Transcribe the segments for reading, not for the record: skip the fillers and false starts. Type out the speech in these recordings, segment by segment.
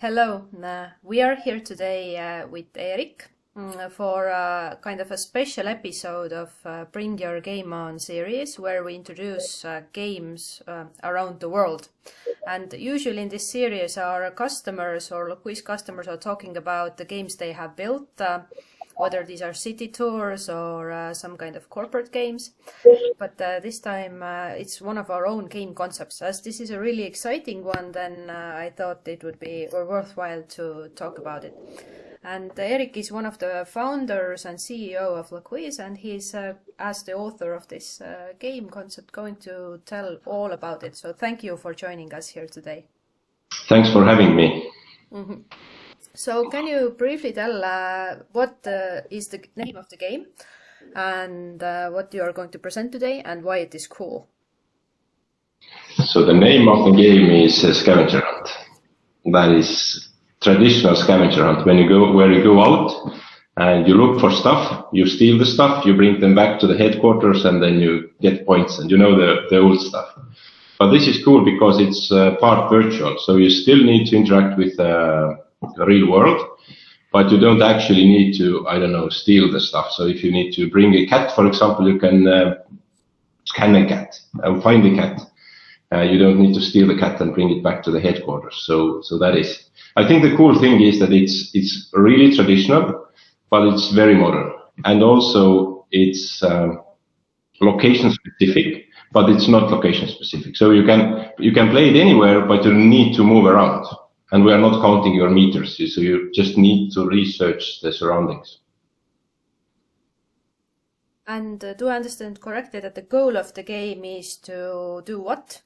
Hello, we are here today with Erik for kind of a special episode of Bring Your Game On series where we introduce games around the world. And usually in this series our customers or Loquiz customers are talking about the games they have built, whether these are city tours or some kind of corporate games. But this time it's one of our own game concepts. As this is a really exciting one, then I thought it would be worthwhile to talk about it. And Erik is one of the founders and CEO of Loquiz, and he's, as the author of this game concept, going to tell all about it. So thank you for joining us here today. Thanks for having me. Mm-hmm. So can you briefly tell what is the name of the game and what you are going to present today and why it is cool? So the name of the game is Scavenger Hunt. That is traditional scavenger hunt. Where you go out and you look for stuff, you steal the stuff, you bring them back to the headquarters, and then you get points, and you know the old stuff. But this is cool because it's part virtual, so you still need to interact with the real world, but you don't actually need to, steal the stuff. So if you need to bring a cat, for example, you can scan a cat and find the cat. You don't need to steal the cat and bring it back to the headquarters. So that is, I think the cool thing is that it's really traditional, but it's very modern. And also it's location specific, but it's not location specific. So you can play it anywhere, but you need to move around. And we are not counting your meters, so you just need to research the surroundings. And do I understand correctly that the goal of the game is to do what?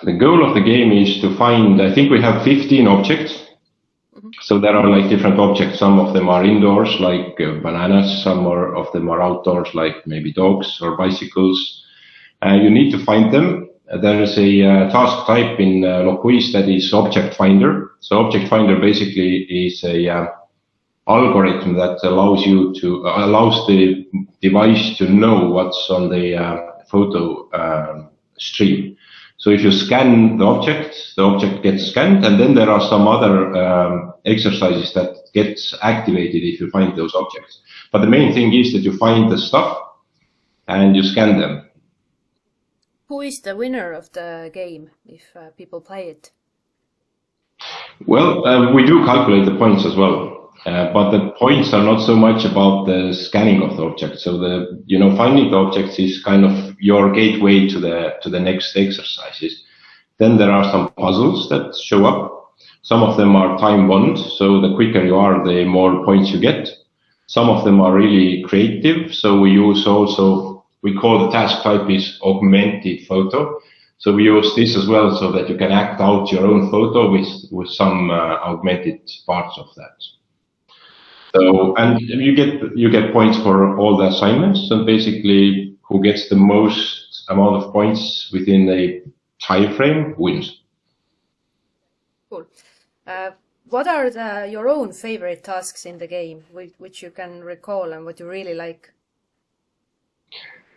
The goal of the game is to find, I think we have 15 objects. Mm-hmm. So there are like different objects. Some of them are indoors, like bananas. Some of them are outdoors, like maybe dogs or bicycles. You need to find them. There is a task type in Loquiz that is object finder. So object finder basically is a algorithm that allows the device to know what's on the photo stream. So if you scan the object gets scanned, and then there are some other exercises that gets activated if you find those objects. But the main thing is that you find the stuff and you scan them. Who is the winner of the game if people play it? Well, we do calculate the points as well, but the points are not so much about the scanning of the object. So finding the objects is kind of your gateway to the next exercises. Then there are some puzzles that show up. Some of them are time bound, so the quicker you are, the more points you get. Some of them are really creative, so we call the task type is augmented photo. So we use this as well so that you can act out your own photo with some augmented parts of that. So, and you get points for all the assignments, and basically who gets the most amount of points within a time frame wins. Cool. What are your own favorite tasks in the game, which you can recall and what you really like?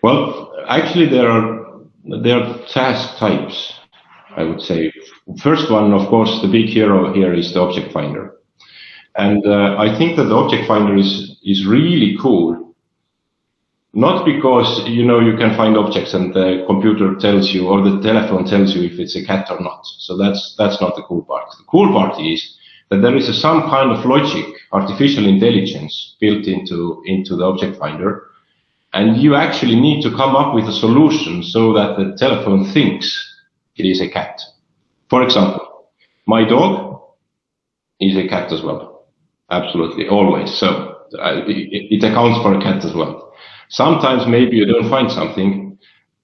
Well, actually, there are task types, I would say. First one, of course, the big hero here is the object finder. And I think that the object finder is really cool, not because, you can find objects and the computer tells you or the telephone tells you if it's a cat or not. So that's not the cool part. The cool part is that there is some kind of logic, artificial intelligence built into the object finder. And you actually need to come up with a solution so that the telephone thinks it is a cat. For example, my dog is a cat as well. Absolutely, always. So it accounts for a cat as well. Sometimes maybe you don't find something,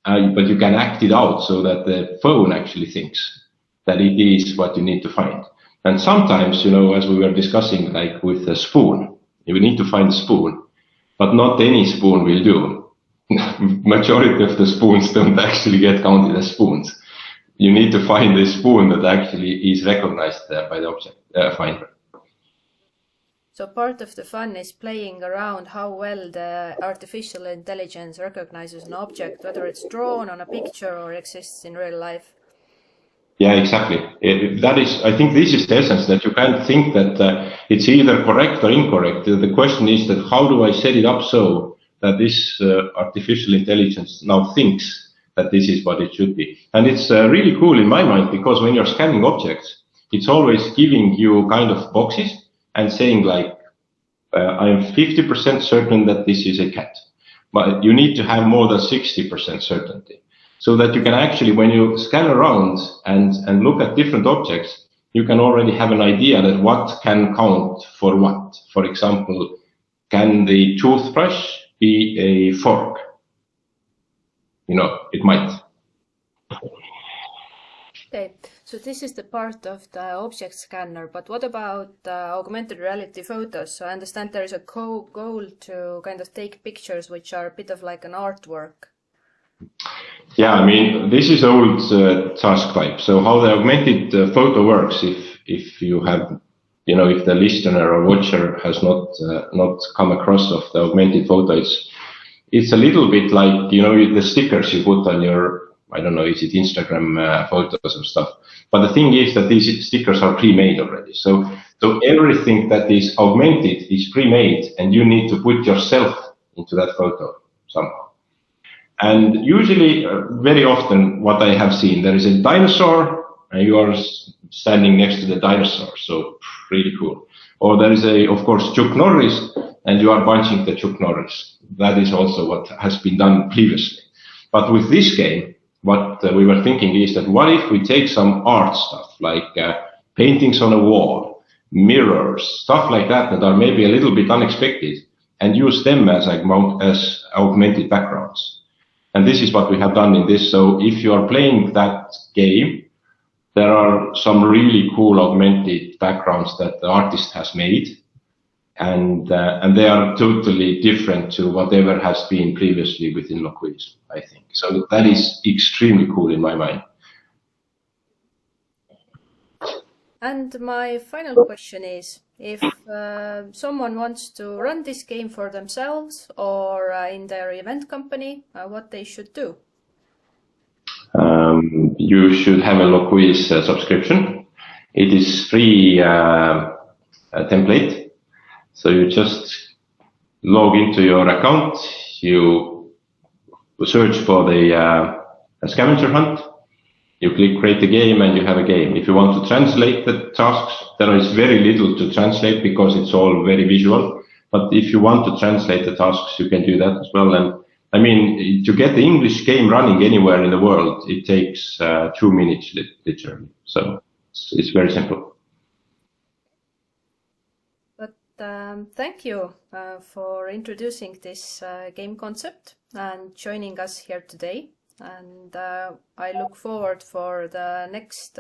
but you can act it out so that the phone actually thinks that it is what you need to find. And sometimes, as we were discussing, like with a spoon, you need to find a spoon. But not any spoon will do. Majority of the spoons don't actually get counted as spoons. You need to find a spoon that actually is recognized by the object finder. So part of the fun is playing around how well the artificial intelligence recognizes an object, whether it's drawn on a picture or exists in real life. Yeah, exactly. That is, I think this is the essence, that you can't think that it's either correct or incorrect. The question is that how do I set it up so that this artificial intelligence now thinks that this is what it should be. And it's really cool in my mind, because when you're scanning objects, it's always giving you kind of boxes and saying like, I am 50% certain that this is a cat. But you need to have more than 60% certainty, so that you can actually, when you scan around and look at different objects, you can already have an idea that what can count for what. For example, can the toothbrush be a fork? You know, it might. Okay, so this is the part of the object scanner, but what about augmented reality photos? So I understand there is a goal to kind of take pictures which are a bit of like an artwork. Yeah, I mean, this is old task type. So how the augmented photo works, if you have, you know, if the listener or watcher has not come across of the augmented photo, it's a little bit like, you know, the stickers you put on your, I don't know, is it Instagram photos and stuff. But the thing is that these stickers are pre-made already. So everything that is augmented is pre-made, and you need to put yourself into that photo somehow. And usually, very often, what I have seen, there is a dinosaur, and you are standing next to the dinosaur. So really cool. Or there is of course, Chuck Norris, and you are punching the Chuck Norris. That is also what has been done previously. But with this game, what we were thinking is that what if we take some art stuff, like paintings on a wall, mirrors, stuff like that are maybe a little bit unexpected, and use them as augmented backgrounds. And this is what we have done in this. So if you are playing that game, there are some really cool augmented backgrounds that the artist has made, and they are totally different to whatever has been previously within Loquiz, I think. So that is extremely cool in my mind. And my final question is, if someone wants to run this game for themselves or in their event company, what they should do? You should have a Loquiz subscription. It is free template. So you just log into your account, you search for the scavenger hunt, you click create the game, and you have a game. If you want to translate the tasks, there is very little to translate because it's all very visual. But if you want to translate the tasks, you can do that as well. And I mean, to get the English game running anywhere in the world, it takes 2 minutes literally. So it's very simple. But thank you for introducing this game concept and joining us here today. And I look forward for the next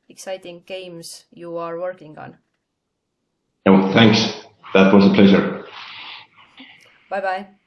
exciting games you are working on. Oh, thanks. That was a pleasure. Bye-bye.